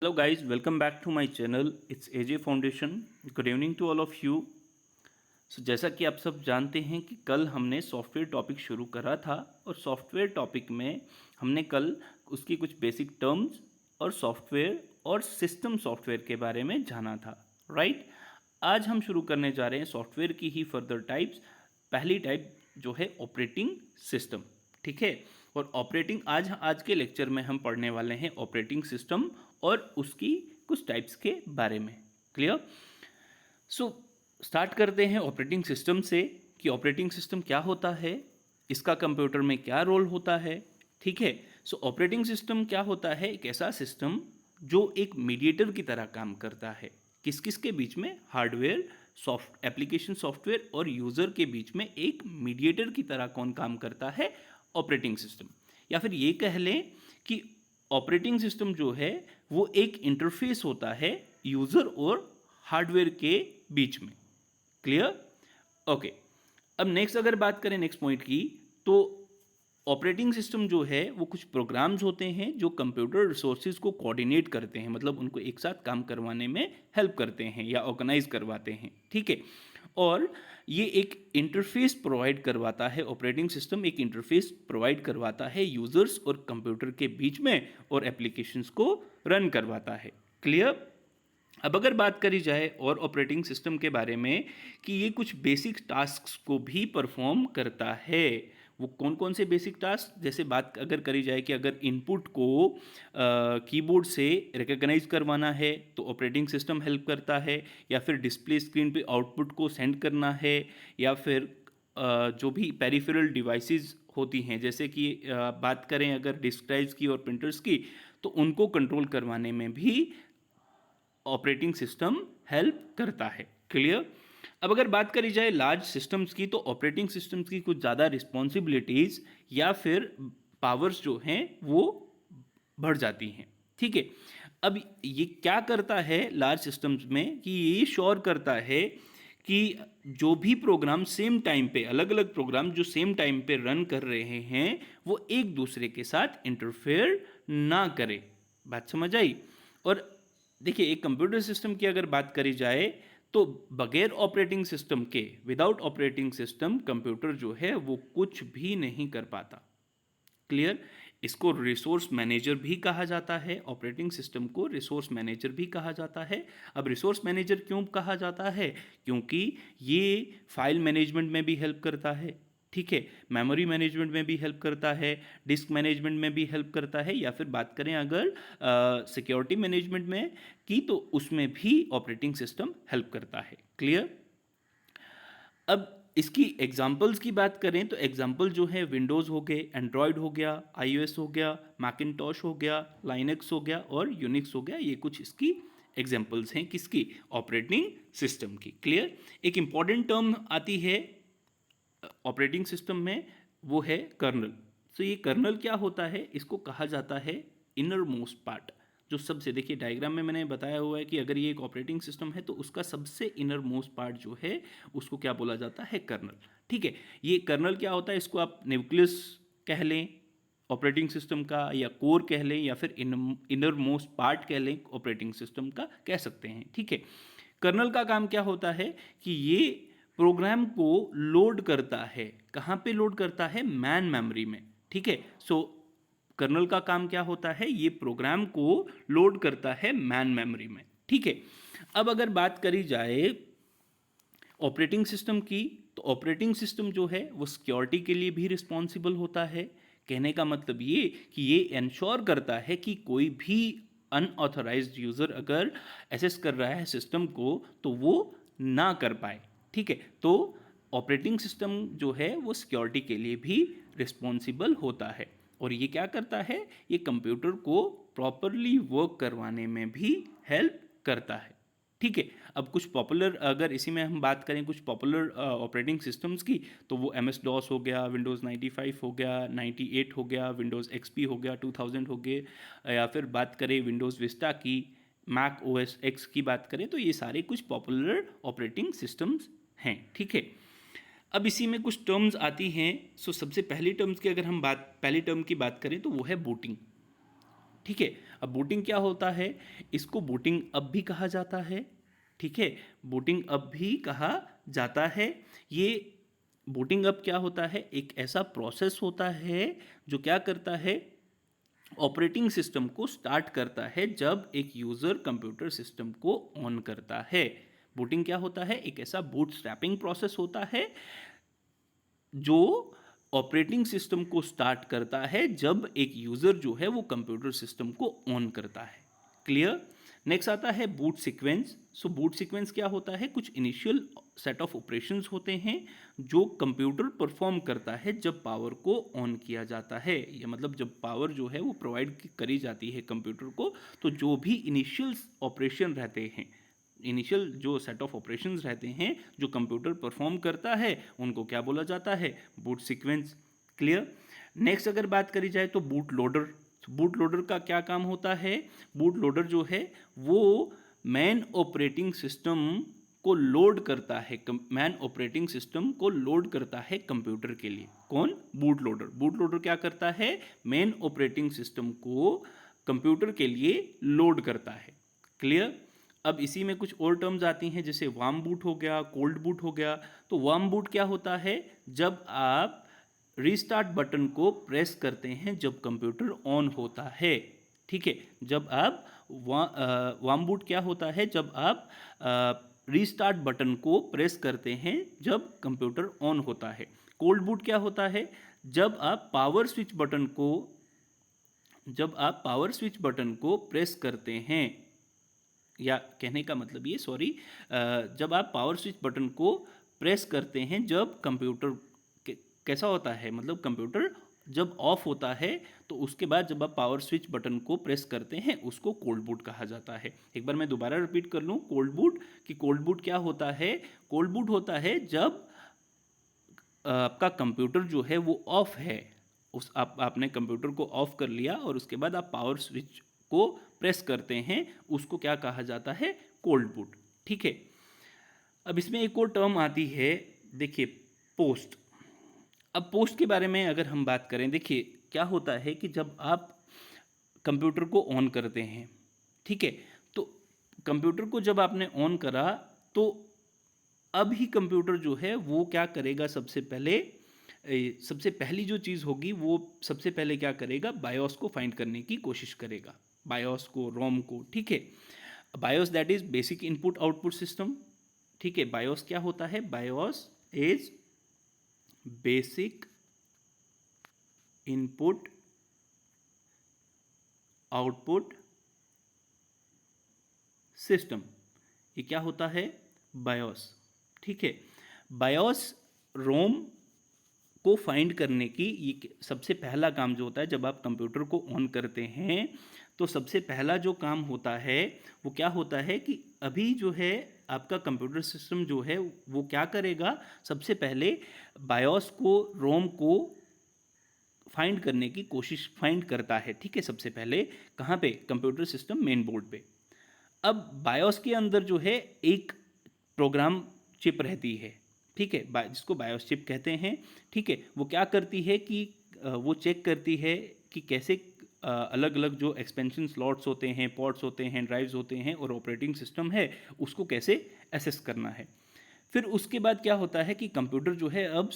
Hello guys, welcome back to my channel. It's AJ Foundation. Good evening to all of you. जैसा कि आप सब जानते हैं कि कल हमने सॉफ्टवेयर टॉपिक शुरू करा था और सॉफ्टवेयर टॉपिक में हमने कल उसकी कुछ बेसिक टर्म्स और सॉफ्टवेयर और सिस्टम सॉफ्टवेयर के बारे में जाना था, राइट? आज हम शुरू करने जा रहे हैं सॉफ्टवेयर की ही फर्दर टाइप्स। पहली टाइप जो है ऑपरेटिंग सिस्टम, ठीक है। और ऑपरेटिंग आज के लेक्चर में हम पढ़ने वाले हैं ऑपरेटिंग सिस्टम और उसकी कुछ टाइप्स के बारे में। क्लियर? सो स्टार्ट करते हैं ऑपरेटिंग सिस्टम से कि ऑपरेटिंग सिस्टम क्या होता है, इसका कंप्यूटर में क्या रोल होता है, ठीक है। सो ऑपरेटिंग सिस्टम क्या होता है? एक ऐसा सिस्टम जो एक मीडिएटर की तरह काम करता है। किस किस के बीच में? हार्डवेयर, एप्लीकेशन सॉफ्टवेयर और यूज़र के बीच में एक मीडिएटर की तरह कौन काम करता है? Operating system. या फिर ये कह लें कि ऑपरेटिंग सिस्टम जो है वो एक इंटरफेस होता है यूज़र और हार्डवेयर के बीच में। क्लियर? ओके। अब नेक्स्ट अगर बात करें नेक्स्ट पॉइंट की, तो ऑपरेटिंग सिस्टम जो है वो कुछ प्रोग्राम्स होते हैं जो कंप्यूटर रिसोर्सेज को कोऑर्डिनेट करते हैं, मतलब उनको एक साथ काम करवाने में हेल्प करते हैं या ऑर्गेनाइज करवाते हैं, ठीक है। और ये एक इंटरफेस प्रोवाइड करवाता है, ऑपरेटिंग सिस्टम एक इंटरफेस प्रोवाइड करवाता है यूजर्स और कंप्यूटर के बीच में और एप्लीकेशंस को रन करवाता है। क्लियर? अब अगर बात करी जाए और ऑपरेटिंग सिस्टम के बारे में कि ये कुछ बेसिक टास्क्स को भी परफॉर्म करता है। वो कौन कौन से बेसिक टास्क? जैसे बात अगर करी जाए कि अगर इनपुट को कीबोर्ड से रिकॉग्नाइज करवाना है तो ऑपरेटिंग सिस्टम हेल्प करता है, या फिर डिस्प्ले स्क्रीन पे आउटपुट को सेंड करना है, या फिर जो भी पेरिफेरल डिवाइसेस होती हैं, जैसे कि बात करें अगर डिस्क ड्राइव्स की और प्रिंटर्स की, तो उनको कंट्रोल करवाने में भी ऑपरेटिंग सिस्टम हेल्प करता है। क्लियर? अब अगर बात करी जाए लार्ज सिस्टम्स की, तो ऑपरेटिंग सिस्टम्स की कुछ ज़्यादा रिस्पॉन्सिबिलिटीज़ या फिर पावर्स जो हैं वो बढ़ जाती हैं, ठीक है। अब ये क्या करता है लार्ज सिस्टम्स में कि ये श्योर करता है कि जो भी प्रोग्राम सेम टाइम पे, अलग अलग प्रोग्राम जो सेम टाइम पे रन कर रहे हैं वो एक दूसरे के साथ इंटरफेयर ना करे। बात समझ आई? और देखिए, एक कंप्यूटर सिस्टम की अगर बात करी जाए तो बगैर ऑपरेटिंग सिस्टम के, विदाउट ऑपरेटिंग सिस्टम कंप्यूटर जो है वो कुछ भी नहीं कर पाता। क्लियर? इसको रिसोर्स मैनेजर भी कहा जाता है, ऑपरेटिंग सिस्टम को रिसोर्स मैनेजर भी कहा जाता है। अब रिसोर्स मैनेजर क्यों कहा जाता है? क्योंकि ये फाइल मैनेजमेंट में भी हेल्प करता है, ठीक है, मेमोरी मैनेजमेंट में भी हेल्प करता है, डिस्क मैनेजमेंट में भी हेल्प करता है, या फिर बात करें अगर सिक्योरिटी मैनेजमेंट में की, तो उसमें भी ऑपरेटिंग सिस्टम हेल्प करता है। क्लियर? अब इसकी एग्जाम्पल्स की बात करें तो एग्जाम्पल जो है विंडोज़ हो गए, एंड्रॉयड हो गया, आईओएस हो गया, मैकिनटॉश हो गया, लाइनक्स हो गया और यूनिक्स हो गया। ये कुछ इसकी एग्जाम्पल्स हैं किसकी? ऑपरेटिंग सिस्टम की। क्लियर? एक इंपॉर्टेंट टर्म आती है ऑपरेटिंग सिस्टम में, वो है कर्नल। सो ये कर्नल क्या होता है? इसको कहा जाता है इनर मोस्ट पार्ट। जो सबसे, देखिए डायग्राम में मैंने बताया हुआ है कि अगर ये एक ऑपरेटिंग सिस्टम है तो उसका सबसे इनर मोस्ट पार्ट जो है उसको क्या बोला जाता है? कर्नल, ठीक है। ये कर्नल क्या होता है? इसको आप न्यूक्लियस कह लें ऑपरेटिंग सिस्टम का, या कोर कह लें, या फिर इनर मोस्ट पार्ट कह लें ऑपरेटिंग सिस्टम का, कह सकते हैं, ठीक है। कर्नल का काम क्या होता है कि ये प्रोग्राम को लोड करता है। कहाँ पे लोड करता है? मैन मेमोरी में, ठीक है। सो कर्नल का काम क्या होता है? ये प्रोग्राम को लोड करता है मैन मेमोरी में, ठीक है। अब अगर बात करी जाए ऑपरेटिंग सिस्टम की, तो ऑपरेटिंग सिस्टम जो है वो सिक्योरिटी के लिए भी रिस्पॉन्सिबल होता है। कहने का मतलब ये कि ये इंश्योर करता है कि कोई भी अनऑथराइज्ड यूज़र अगर एक्सेस कर रहा है सिस्टम को तो वो ना कर पाए, ठीक है। तो ऑपरेटिंग सिस्टम जो है वो सिक्योरिटी के लिए भी रिस्पॉन्सिबल होता है। और ये क्या करता है? ये कंप्यूटर को प्रॉपरली वर्क करवाने में भी हेल्प करता है, ठीक है। अब कुछ पॉपुलर, अगर इसी में हम बात करें कुछ पॉपुलर ऑपरेटिंग सिस्टम्स की, तो वो MS DOS हो गया, विंडोज़ 95 हो गया, 98 हो गया, विंडोज़ XP हो गया, 2000 हो गए, या फिर बात करें विंडोज़ विस्टा की, मैक OS X की बात करें, तो ये सारे कुछ पॉपुलर ऑपरेटिंग सिस्टम्स हैं, ठीक है। अब इसी में कुछ टर्म्स आती हैं। सो सबसे पहली टर्म्स की अगर हम पहली टर्म की बात करें तो वो है बूटिंग, ठीक है। अब बूटिंग क्या होता है, इसको बूटिंग अप भी कहा जाता है। ठीक है, बूटिंग अप भी कहा जाता है। ये बूटिंग अप क्या होता है, एक ऐसा प्रोसेस होता है जो क्या करता है, ऑपरेटिंग सिस्टम को स्टार्ट करता है जब एक यूज़र कंप्यूटर सिस्टम को ऑन करता है। बूटिंग क्या होता है, एक ऐसा बूटस्ट्रैपिंग प्रोसेस होता है जो ऑपरेटिंग सिस्टम को स्टार्ट करता है जब एक यूज़र जो है वो कंप्यूटर सिस्टम को ऑन करता है। क्लियर। नेक्स्ट आता है बूट सीक्वेंस। सो बूट सीक्वेंस क्या होता है, कुछ इनिशियल सेट ऑफ ऑपरेशंस होते हैं जो कंप्यूटर परफॉर्म करता है जब पावर को ऑन किया जाता है, या मतलब जब पावर जो है वो प्रोवाइड करी जाती है कंप्यूटर को, तो जो भी इनिशियल ऑपरेशन रहते हैं, इनिशियल जो सेट ऑफ ऑपरेशंस रहते हैं जो कंप्यूटर परफॉर्म करता है, उनको क्या बोला जाता है, बूट सीक्वेंस। क्लियर। नेक्स्ट अगर बात करी जाए तो बूट लोडर। बूट लोडर का क्या काम होता है, बूट लोडर जो है वो मैन ऑपरेटिंग सिस्टम को लोड करता है, मैन ऑपरेटिंग सिस्टम को लोड करता है कंप्यूटर के लिए। कौन, बूट लोडर। बूट लोडर क्या करता है, मैन ऑपरेटिंग सिस्टम को कंप्यूटर के लिए लोड करता है। क्लियर। अब इसी में कुछ और टर्म्स आती हैं, जैसे वार्म बूट हो गया, कोल्ड बूट हो गया। तो वार्म बूट क्या होता है, जब आप रीस्टार्ट बटन को प्रेस करते हैं जब कंप्यूटर ऑन होता है। ठीक है, जब आप वार्म बूट क्या होता है, जब आप रीस्टार्ट बटन को प्रेस करते हैं जब कंप्यूटर ऑन होता है। कोल्ड बूट क्या होता है, जब आप पावर स्विच बटन को प्रेस करते हैं, या कहने का मतलब ये, सॉरी, जब आप पावर स्विच बटन को प्रेस करते हैं जब कंप्यूटर कैसा होता है, मतलब कंप्यूटर जब ऑफ होता है, तो उसके बाद जब आप पावर स्विच बटन को प्रेस करते हैं उसको कोल्ड बूट कहा जाता है। एक बार मैं दोबारा रिपीट कर लूँ, कोल्ड बूट, कि कोल्ड बूट क्या होता है, कोल्ड बूट होता है जब आपका कंप्यूटर जो है वो ऑफ है, आपने कंप्यूटर को ऑफ कर लिया और उसके बाद आप पावर स्विच को प्रेस करते हैं, उसको क्या कहा जाता है, कोल्ड बूट। ठीक है। अब इसमें एक और टर्म आती है, देखिए, पोस्ट। अब पोस्ट के बारे में अगर हम बात करें, देखिए क्या होता है कि जब आप कंप्यूटर को ऑन करते हैं, ठीक है, तो कंप्यूटर को जब आपने ऑन करा तो अब ही कंप्यूटर जो है वो क्या करेगा, सबसे पहली जो चीज़ होगी वो सबसे पहले क्या करेगा, बायोस को फाइंड करने की कोशिश करेगा, बायोस को, रोम को। ठीक है, BIOS that is basic input output system. ठीक है, बायोस क्या होता है, BIOS is basic input output system. ये क्या होता है, बायोस। ठीक है, बायोस रोम को फाइंड करने की ये सबसे पहला काम जो होता है, जब आप कंप्यूटर को ऑन करते हैं तो सबसे पहला जो काम होता है वो क्या होता है कि अभी जो है आपका कंप्यूटर सिस्टम जो है वो क्या करेगा, सबसे पहले बायोस को, रोम को फाइंड करने की कोशिश फाइंड करता है। ठीक है, सबसे पहले कहाँ पे, कंप्यूटर सिस्टम मेन बोर्ड पे। अब बायोस के अंदर जो है एक प्रोग्राम चिप रहती है, ठीक है, जिसको बायोस चिप कहते हैं। ठीक है, वो क्या करती है कि वो चेक करती है कि कैसे अलग अलग जो एक्सपेंशन स्लॉट्स होते हैं, पोर्ट्स होते हैं, ड्राइव्स होते हैं और ऑपरेटिंग सिस्टम है, उसको कैसे एसेस करना है। फिर उसके बाद क्या होता है कि कंप्यूटर जो है अब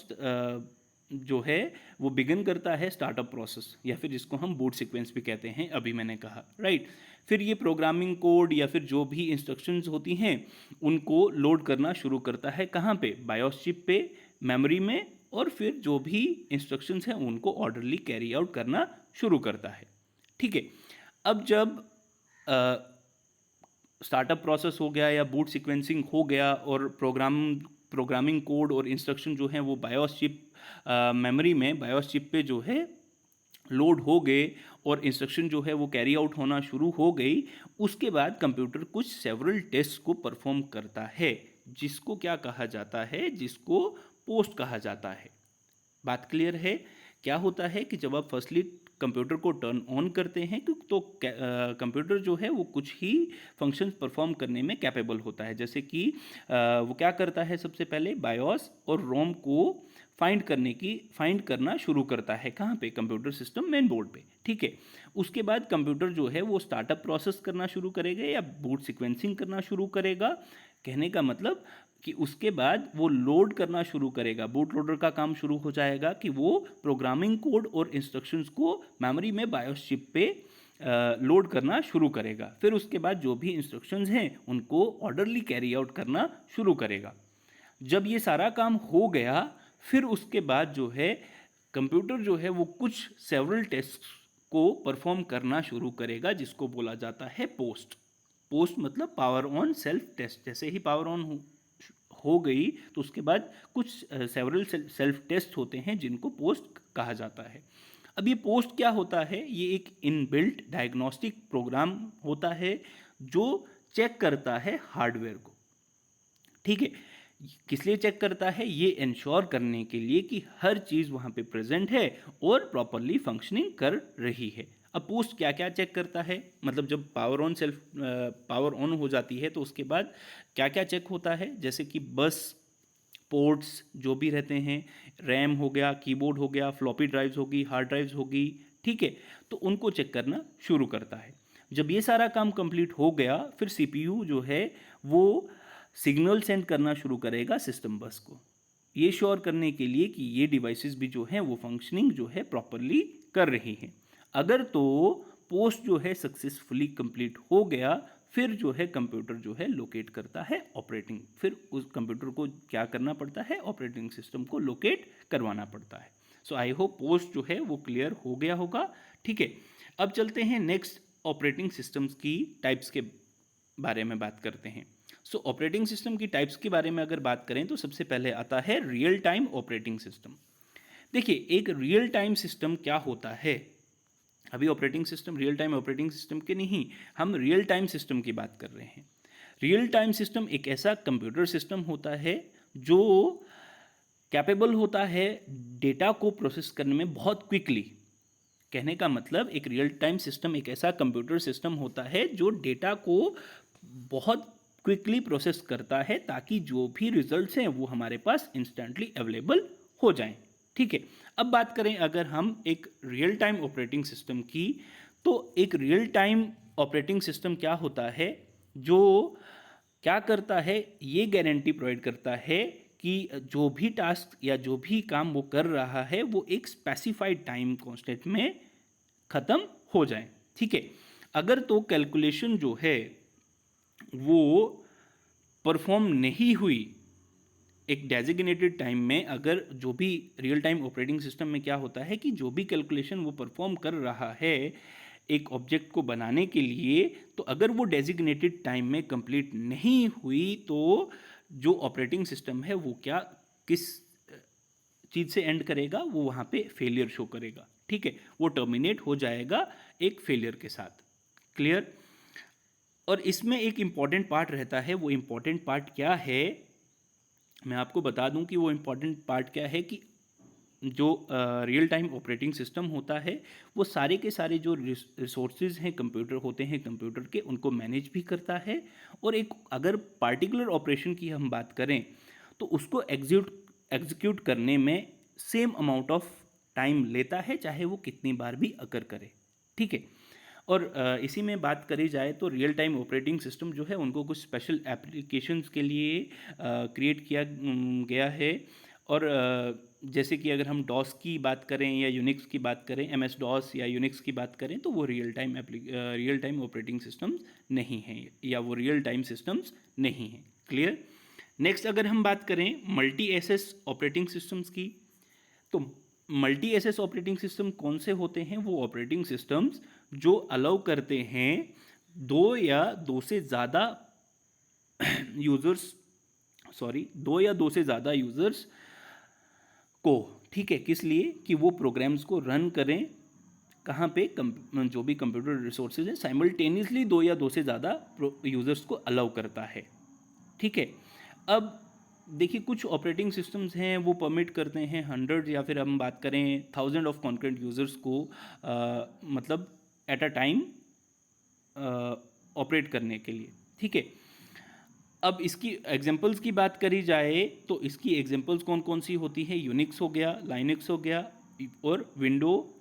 जो है वो बिगिन करता है स्टार्टअप प्रोसेस, या फिर जिसको हम बूट सीक्वेंस भी कहते हैं, अभी मैंने कहा, राइट। फिर ये प्रोग्रामिंग कोड या फिर जो भी इंस्ट्रक्शंस होती हैं उनको लोड करना शुरू करता है, कहाँ पे, बायोस चिप पे, मेमोरी में, और फिर जो भी इंस्ट्रक्शंस हैं उनको ऑर्डरली कैरी आउट करना शुरू करता है। ठीक है, अब जब स्टार्टअप प्रोसेस हो गया या बूट सीक्वेंसिंग हो गया और प्रोग्रामिंग कोड और इंस्ट्रक्शन जो हैं वो बायोस चिप मेमोरी में, बायोस चिप पे जो है लोड हो गए और इंस्ट्रक्शन जो है वो कैरी आउट होना शुरू हो गई, उसके बाद कंप्यूटर कुछ सेवरल टेस्ट को परफॉर्म करता है, जिसको क्या कहा जाता है, जिसको पोस्ट कहा जाता है। बात क्लियर है। क्या होता है कि जब आप फर्स्टली कंप्यूटर को टर्न ऑन करते हैं तो कंप्यूटर जो है वो कुछ ही फंक्शंस परफॉर्म करने में कैपेबल होता है, जैसे कि वो क्या करता है, सबसे पहले बायोस और रोम को फाइंड करना शुरू करता है, कहाँ पे, कंप्यूटर सिस्टम मेन बोर्ड पे। ठीक है, उसके बाद कंप्यूटर जो है वो स्टार्टअप प्रोसेस करना शुरू करेगा या बूट सीक्वेंसिंग करना शुरू करेगा। कहने का मतलब कि उसके बाद वो लोड करना शुरू करेगा, बूट लोडर का काम शुरू हो जाएगा कि वो प्रोग्रामिंग कोड और इंस्ट्रक्शंस को मेमोरी में बायोस चिप पे लोड करना शुरू करेगा। फिर उसके बाद जो भी इंस्ट्रक्शंस हैं उनको ऑर्डरली कैरी आउट करना शुरू करेगा। जब ये सारा काम हो गया फिर उसके बाद जो है कंप्यूटर जो है वो कुछ सेवरल टेस्ट को परफॉर्म करना शुरू करेगा, जिसको बोला जाता है पोस्ट। पोस्ट मतलब पावर ऑन सेल्फ टेस्ट। जैसे ही पावर ऑन हो गई तो उसके बाद कुछ सेवरल सेल्फ टेस्ट होते हैं जिनको पोस्ट कहा जाता है। अब ये पोस्ट क्या होता है, ये एक इनबिल्ट डायग्नोस्टिक प्रोग्राम होता है जो चेक करता है हार्डवेयर को। ठीक है, किस लिए चेक करता है, ये इंश्योर करने के लिए कि हर चीज़ वहाँ पे प्रेजेंट है और प्रॉपरली फंक्शनिंग कर रही है। अब पोस्ट क्या क्या चेक करता है, मतलब जब पावर ऑन हो जाती है तो उसके बाद क्या क्या चेक होता है, जैसे कि बस पोर्ट्स जो भी रहते हैं, रैम हो गया, कीबोर्ड हो गया, फ्लॉपी ड्राइव्स होगी, हार्ड ड्राइव्स होगी, ठीक है, तो उनको चेक करना शुरू करता है। जब ये सारा काम कंप्लीट हो गया फिर सीपीयू जो है वो सिग्नल सेंड करना शुरू करेगा सिस्टम बस को, ये श्योर करने के लिए कि ये डिवाइसेस भी जो हैं वो फंक्शनिंग जो है प्रॉपरली कर रही हैं। अगर तो पोस्ट जो है सक्सेसफुली कंप्लीट हो गया फिर जो है कंप्यूटर जो है लोकेट करता है ऑपरेटिंग, फिर उस कंप्यूटर को क्या करना पड़ता है, ऑपरेटिंग सिस्टम को लोकेट करवाना पड़ता है। सो आई होप पोस्ट जो है वो क्लियर हो गया होगा। ठीक है, अब चलते हैं नेक्स्ट ऑपरेटिंग सिस्टम्स की टाइप्स के बारे में बात करते हैं। सो ऑपरेटिंग सिस्टम की टाइप्स के बारे में अगर बात करें तो सबसे पहले आता है रियल टाइम ऑपरेटिंग सिस्टम। देखिए, एक रियल टाइम सिस्टम क्या होता है, अभी operating system real time operating system के नहीं, हम रियल टाइम सिस्टम की बात कर रहे हैं। रियल टाइम सिस्टम एक ऐसा कंप्यूटर सिस्टम होता है जो कैपेबल होता है डेटा को प्रोसेस करने में बहुत क्विकली। कहने का मतलब एक रियल टाइम सिस्टम एक ऐसा कंप्यूटर सिस्टम होता है जो डेटा को बहुत क्विकली प्रोसेस करता है ताकि जो भी रिजल्ट्स हैं वो हमारे पास इंस्टेंटली अवेलेबल हो जाएं। ठीक है, अब बात करें अगर हम एक रियल टाइम ऑपरेटिंग सिस्टम की, तो एक रियल टाइम ऑपरेटिंग सिस्टम क्या होता है, जो क्या करता है, ये गारंटी प्रोवाइड करता है कि जो भी टास्क या जो भी काम वो कर रहा है वो एक स्पेसिफाइड टाइम कॉन्स्टेंट में ख़त्म हो जाए। ठीक है, अगर तो कैलकुलेशन जो है वो परफॉर्म नहीं हुई एक डेजिग्नेटेड टाइम में, अगर जो भी रियल टाइम ऑपरेटिंग सिस्टम में क्या होता है कि जो भी कैलकुलेशन वो परफॉर्म कर रहा है एक ऑब्जेक्ट को बनाने के लिए, तो अगर वो डेजिग्नेटेड टाइम में कंप्लीट नहीं हुई तो जो ऑपरेटिंग सिस्टम है वो क्या किस चीज़ से एंड करेगा, वो वहाँ पे फेलियर शो करेगा। ठीक है, वो टर्मिनेट हो जाएगा एक फेलियर के साथ। क्लियर। और इसमें एक इम्पॉर्टेंट पार्ट रहता है, वो इम्पॉर्टेंट पार्ट क्या है मैं आपको बता दूं कि वो इम्पॉर्टेंट पार्ट क्या है कि जो रियल टाइम ऑपरेटिंग सिस्टम होता है वो सारे के सारे जो रिसोर्सेज हैं कंप्यूटर होते हैं कंप्यूटर के, उनको मैनेज भी करता है। और एक अगर पार्टिकुलर ऑपरेशन की हम बात करें तो उसको एग्जीक्यूट करने में सेम अमाउंट ऑफ टाइम लेता है, चाहे वो कितनी बार भी अकर करे। ठीक है, और इसी में बात करी जाए तो रियल टाइम ऑपरेटिंग सिस्टम जो है उनको कुछ स्पेशल एप्लीकेशंस के लिए क्रिएट किया गया है। और जैसे कि अगर हम डॉस की बात करें या यूनिक्स की बात करें, MS डॉस या यूनिक्स की बात करें, तो वो रियल टाइम ऑपरेटिंग सिस्टम्स नहीं हैं या वो रियल टाइम सिस्टम्स नहीं हैं। क्लियर। नेक्स्ट अगर हम बात करें मल्टी एसेस ऑपरेटिंग सिस्टम्स की, तो मल्टी एसेस ऑपरेटिंग सिस्टम कौन से होते हैं, वो ऑपरेटिंग सिस्टम्स जो अलाउ करते हैं दो या दो से ज़्यादा यूज़र्स को। ठीक है, किस लिए कि वो प्रोग्राम्स को रन करें कहाँ पे, जो भी कंप्यूटर रिसोर्सेज हैं साइमल्टेनियसली दो से ज़्यादा यूज़र्स को अलाउ करता है। ठीक है, अब देखिए कुछ ऑपरेटिंग सिस्टम्स हैं वो परमिट करते हैं 100 या फिर हम बात करें 1000 ऑफ कॉन्करेंट यूज़र्स को मतलब एट अ टाइम ऑपरेट करने के लिए। ठीक है, अब इसकी एग्जांपल्स की बात करी जाए तो इसकी एग्जांपल्स कौन कौन सी होती है, यूनिक्स हो गया, लाइनक्स हो गया और विंडो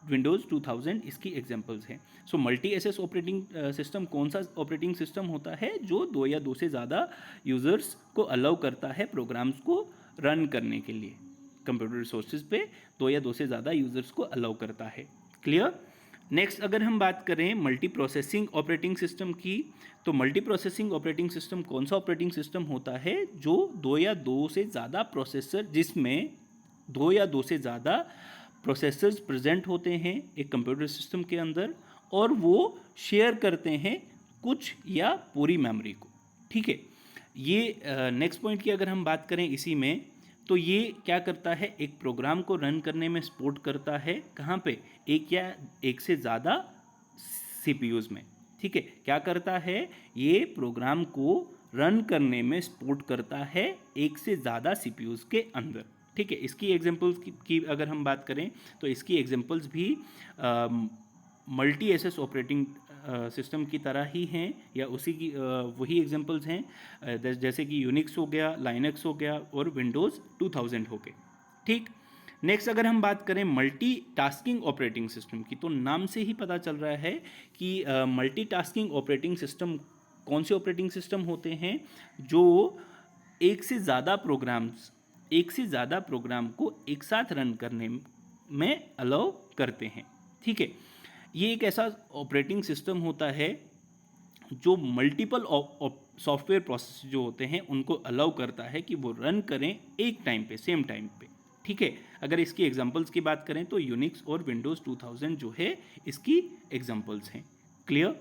विंडोज़ 2000 इसकी एग्जांपल्स हैं। So multi SS operating system कौन सा ऑपरेटिंग सिस्टम होता है जो दो या दो से ज़्यादा यूज़र्स को अलाउ करता है प्रोग्राम्स को रन करने के लिए। कंप्यूटर रिसोर्सेज पे दो या दो से ज़्यादा यूज़र्स को अलाउ करता है। क्लियर। नेक्स्ट अगर हम बात करें मल्टी प्रोसेसिंग ऑपरेटिंग सिस्टम की, तो मल्टी प्रोसेसिंग ऑपरेटिंग सिस्टम कौन सा ऑपरेटिंग सिस्टम होता है जो दो या दो से ज़्यादा प्रोसेसर, जिसमें दो या दो से ज़्यादा प्रोसेसर्स प्रेजेंट होते हैं एक कंप्यूटर सिस्टम के अंदर, और वो शेयर करते हैं कुछ या पूरी मेमोरी को। ठीक है। ये नेक्स्ट पॉइंट की अगर हम बात करें इसी में, तो ये क्या करता है, एक प्रोग्राम को रन करने में सपोर्ट करता है। कहाँ पे? एक या एक से ज़्यादा सीपीयूज़ में। ठीक है। क्या करता है, ये प्रोग्राम को रन करने में सपोर्ट करता है एक से ज़्यादा सीपीयूज़ के अंदर। ठीक है। इसकी एग्जांपल्स की अगर हम बात करें तो इसकी एग्जांपल्स भी मल्टी एसएस ऑपरेटिंग सिस्टम की तरह ही हैं, या उसी की वही एग्जांपल्स हैं, जैसे कि यूनिक्स हो गया, लाइनक्स हो गया और विंडोज़ 2000 हो गए। ठीक। नेक्स्ट अगर हम बात करें मल्टी टास्किंग ऑपरेटिंग सिस्टम की, तो नाम से ही पता चल रहा है कि मल्टी टास्किंग ऑपरेटिंग सिस्टम कौन से ऑपरेटिंग सिस्टम होते हैं जो एक से ज़्यादा प्रोग्राम को एक साथ रन करने में अलाउ करते हैं। ठीक है। ये एक ऐसा ऑपरेटिंग सिस्टम होता है जो मल्टीपल सॉफ्टवेयर प्रोसेस जो होते हैं उनको अलाउ करता है कि वो रन करें एक टाइम पे, सेम टाइम पे। ठीक है। अगर इसकी एग्जांपल्स की बात करें तो यूनिक्स और विंडोज़ 2000 जो है इसकी एग्जांपल्स हैं। क्लियर।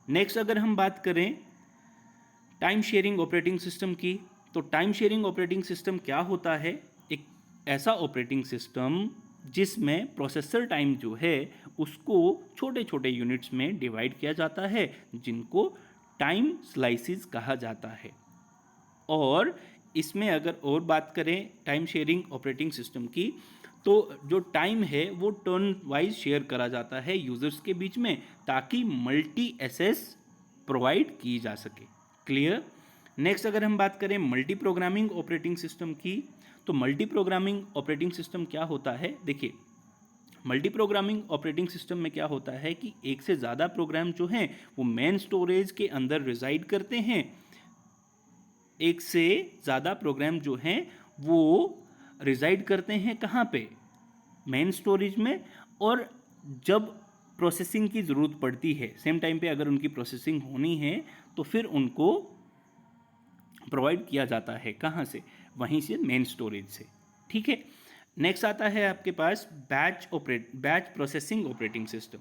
नेक्स्ट अगर हम बात करें टाइम शेयरिंग ऑपरेटिंग सिस्टम की, तो टाइम शेयरिंग ऑपरेटिंग सिस्टम क्या होता है, एक ऐसा ऑपरेटिंग सिस्टम जिसमें प्रोसेसर टाइम जो है उसको छोटे छोटे यूनिट्स में डिवाइड किया जाता है जिनको टाइम स्लाइसिस कहा जाता है। और इसमें अगर और बात करें टाइम शेयरिंग ऑपरेटिंग सिस्टम की, तो जो टाइम है वो टर्न वाइज शेयर करा जाता है यूज़र्स के बीच में, ताकि मल्टी एसेस प्रोवाइड की जा सके। क्लियर। नेक्स्ट अगर हम बात करें मल्टी प्रोग्रामिंग ऑपरेटिंग सिस्टम की, तो मल्टी प्रोग्रामिंग ऑपरेटिंग सिस्टम क्या होता है, देखिए मल्टी प्रोग्रामिंग ऑपरेटिंग सिस्टम में क्या होता है कि एक से ज़्यादा प्रोग्राम जो हैं वो मेन स्टोरेज के अंदर रिजाइड करते हैं। एक से ज़्यादा प्रोग्राम जो हैं वो रिजाइड करते हैं कहाँ पे, मेन स्टोरेज में। और जब प्रोसेसिंग की ज़रूरत पड़ती है सेम टाइम पे, अगर उनकी प्रोसेसिंग होनी है तो फिर उनको प्रोवाइड किया जाता है कहाँ से, वहीं से, मेन स्टोरेज से। ठीक है। नेक्स्ट आता है आपके पास बैच प्रोसेसिंग ऑपरेटिंग सिस्टम।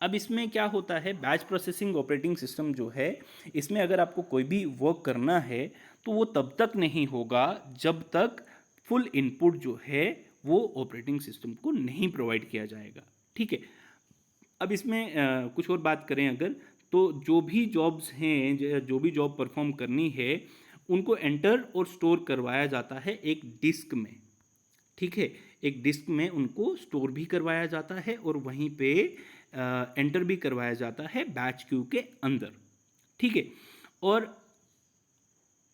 अब इसमें क्या होता है, बैच प्रोसेसिंग ऑपरेटिंग सिस्टम जो है इसमें अगर आपको कोई भी वर्क करना है तो वो तब तक नहीं होगा जब तक फुल इनपुट जो है वो ऑपरेटिंग सिस्टम को नहीं प्रोवाइड किया जाएगा। ठीक है। अब इसमें कुछ और बात करें अगर, तो जो भी जॉब्स हैं, जो भी जॉब परफॉर्म करनी है उनको एंटर और स्टोर करवाया जाता है एक डिस्क में। ठीक है। एक डिस्क में उनको स्टोर भी करवाया जाता है और वहीं पे एंटर भी करवाया जाता है बैच क्यू के अंदर। ठीक है। और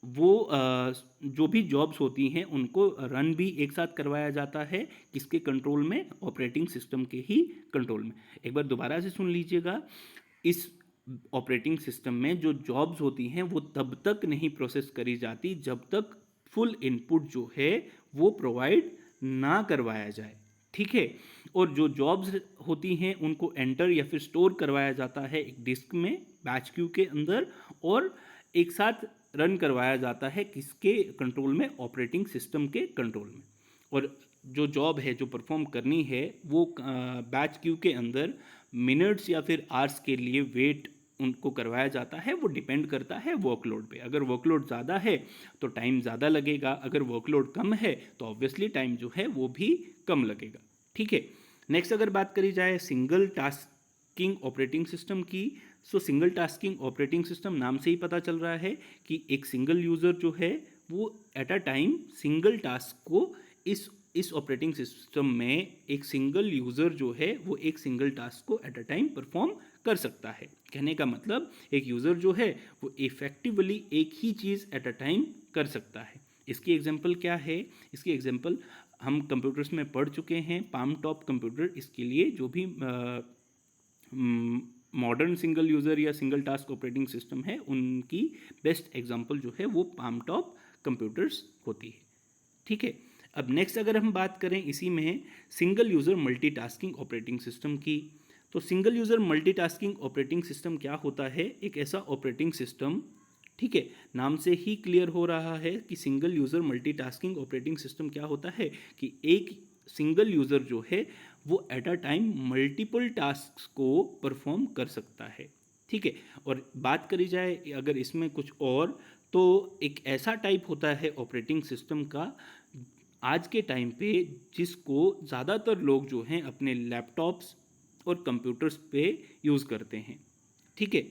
वो जो भी जॉब्स होती हैं उनको रन भी एक साथ करवाया जाता है, किसके कंट्रोल में, ऑपरेटिंग सिस्टम के ही कंट्रोल में। एक बार दोबारा से सुन लीजिएगा, इस ऑपरेटिंग सिस्टम में जो जॉब्स होती हैं वो तब तक नहीं प्रोसेस करी जाती जब तक फुल इनपुट जो है वो प्रोवाइड ना करवाया जाए। ठीक है। और जो जॉब्स होती हैं उनको एंटर या फिर स्टोर करवाया जाता है एक डिस्क में, बैच क्यू के अंदर, और एक साथ रन करवाया जाता है किसके कंट्रोल में, ऑपरेटिंग सिस्टम के कंट्रोल में। और जो जॉब है जो परफॉर्म करनी है वो बैच क्यू के अंदर मिनट्स या फिर आवर्स के लिए वेट उनको करवाया जाता है। वो डिपेंड करता है वर्कलोड पे। अगर वर्कलोड ज़्यादा है तो टाइम ज़्यादा लगेगा, अगर वर्कलोड कम है तो ऑब्वियसली टाइम जो है वो भी कम लगेगा। ठीक है। नेक्स्ट अगर बात करी जाए सिंगल टास्किंग ऑपरेटिंग सिस्टम की, सो सिंगल टास्किंग ऑपरेटिंग सिस्टम नाम से ही पता चल रहा है कि एक सिंगल यूज़र जो है वो at a time single task को इस ऑपरेटिंग सिस्टम में एक सिंगल यूज़र जो है वो एक सिंगल टास्क को एट अ टाइम परफॉर्म कर सकता है। कहने का मतलब एक यूज़र जो है वो इफेक्टिवली एक ही चीज़ एट अ टाइम कर सकता है। इसकी एग्जांपल क्या है, इसकी एग्जांपल हम कंप्यूटर्स में पढ़ चुके हैं, पाम टॉप कंप्यूटर, इसके लिए जो भी मॉडर्न सिंगल यूज़र या सिंगल टास्क ऑपरेटिंग सिस्टम है उनकी बेस्ट एग्जांपल जो है वो पाम टॉप कंप्यूटर्स होती है। ठीक है, अब नेक्स्ट अगर हम बात करें इसी में single user multitasking operating system की, तो single user multitasking operating system क्या होता है? एक ऐसा ऑपरेटिंग सिस्टम, ठीक है, नाम से ही क्लियर हो रहा है कि single user multitasking operating system क्या होता है कि एक सिंगल यूज़र जो है वो at a time multiple task को परफॉर्म कर सकता है। ठीक है, और बात करी जाए अगर इसमें कुछ और, तो एक ऐसा टाइप होता है ऑपरेटिंग सिस्टम का आज के टाइम पे जिसको ज़्यादातर लोग जो हैं अपने लैपटॉप्स और कंप्यूटर्स पे यूज़ करते हैं। ठीक है,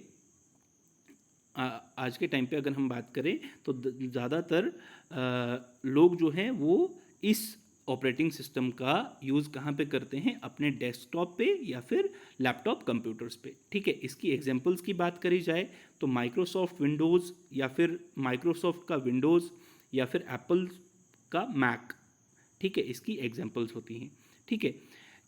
आज के टाइम पे अगर हम बात करें तो ज़्यादातर लोग जो हैं वो इस ऑपरेटिंग सिस्टम का यूज़ कहाँ पे करते हैं? अपने डेस्कटॉप पे या फिर लैपटॉप कंप्यूटर्स पे। ठीक है, इसकी एग्जांपल्स की बात करी जाए तो माइक्रोसॉफ्ट विंडोज़ या फिर माइक्रोसॉफ्ट का विंडोज़ या फिर एप्पल का मैक, ठीक है, इसकी एग्जांपल्स होती हैं। ठीक है,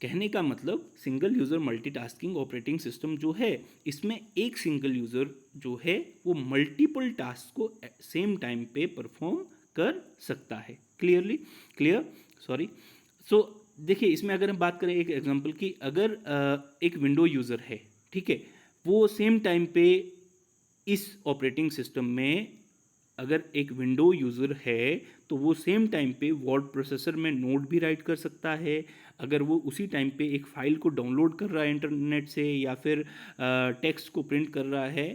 कहने का मतलब single user multitasking operating system जो है इसमें एक सिंगल यूज़र जो है वो मल्टीपल टास्क को सेम टाइम पे परफॉर्म कर सकता है। Clear, sorry. सो देखिए, इसमें अगर हम बात करें एक एग्जांपल की, अगर एक विंडो यूज़र है, ठीक है, वो सेम टाइम पे इस ऑपरेटिंग सिस्टम में अगर एक विंडो यूज़र है तो वो सेम टाइम पे वर्ड प्रोसेसर में नोट भी राइट कर सकता है। अगर वो उसी टाइम पे एक फ़ाइल को डाउनलोड कर रहा है इंटरनेट से या फिर टेक्स्ट को प्रिंट कर रहा है,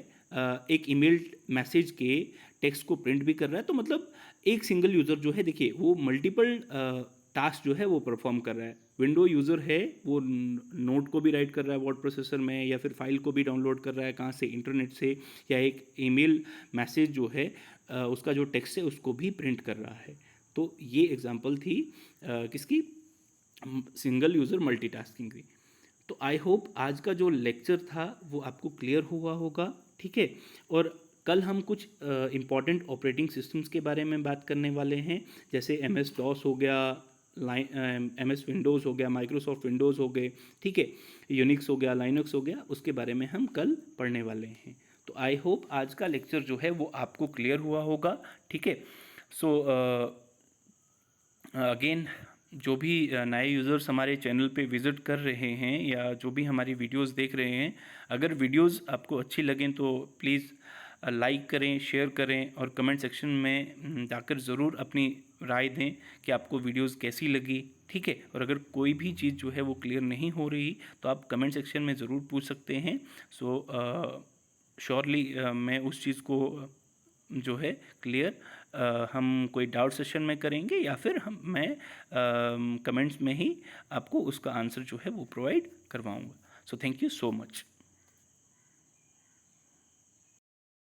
एक ईमेल मैसेज के टेक्स्ट को प्रिंट भी कर रहा है, तो मतलब एक सिंगल यूज़र जो है, देखिए, वो मल्टीपल टास्क जो है वो परफॉर्म कर रहा है। विंडो यूज़र है, वो नोट को भी राइट कर रहा है वर्ड प्रोसेसर में या फिर फाइल को भी डाउनलोड कर रहा है कहाँ से? इंटरनेट से, या एक ईमेल मैसेज जो है उसका जो टेक्स्ट है उसको भी प्रिंट कर रहा है। तो ये एग्जांपल थी किसकी? सिंगल यूज़र मल्टीटास्किंग की। तो आई होप आज का जो लेक्चर था वो आपको क्लियर हुआ होगा। ठीक है, और कल हम कुछ इम्पॉर्टेंट ऑपरेटिंग सिस्टम्स के बारे में बात करने वाले हैं, जैसे MS DOS हो गया, MS विंडोज़ हो गया, माइक्रोसॉफ्ट विंडोज़ हो गए, ठीक है, यूनिक्स हो गया, लाइनक्स हो गया, उसके बारे में हम कल पढ़ने वाले हैं। तो आई होप आज का लेक्चर जो है वो आपको क्लियर हुआ होगा। ठीक है, सो अगेन जो भी नए यूज़र्स हमारे चैनल पे विज़िट कर रहे हैं या जो भी हमारी वीडियोस देख रहे हैं, अगर वीडियोस आपको अच्छी लगें तो प्लीज़ लाइक करें, शेयर करें और कमेंट सेक्शन में जाकर ज़रूर अपनी राय दें कि आपको वीडियोस कैसी लगी। ठीक है, और अगर कोई भी चीज़ जो है वो क्लियर नहीं हो रही तो आप कमेंट सेक्शन में ज़रूर पूछ सकते हैं। सो श्योरली मैं उस चीज़ को जो है क्लियर हम कोई डाउट सेशन में करेंगे या फिर मैं कमेंट्स में ही आपको उसका आंसर जो है वो प्रोवाइड करवाऊँगा। So thank you so much.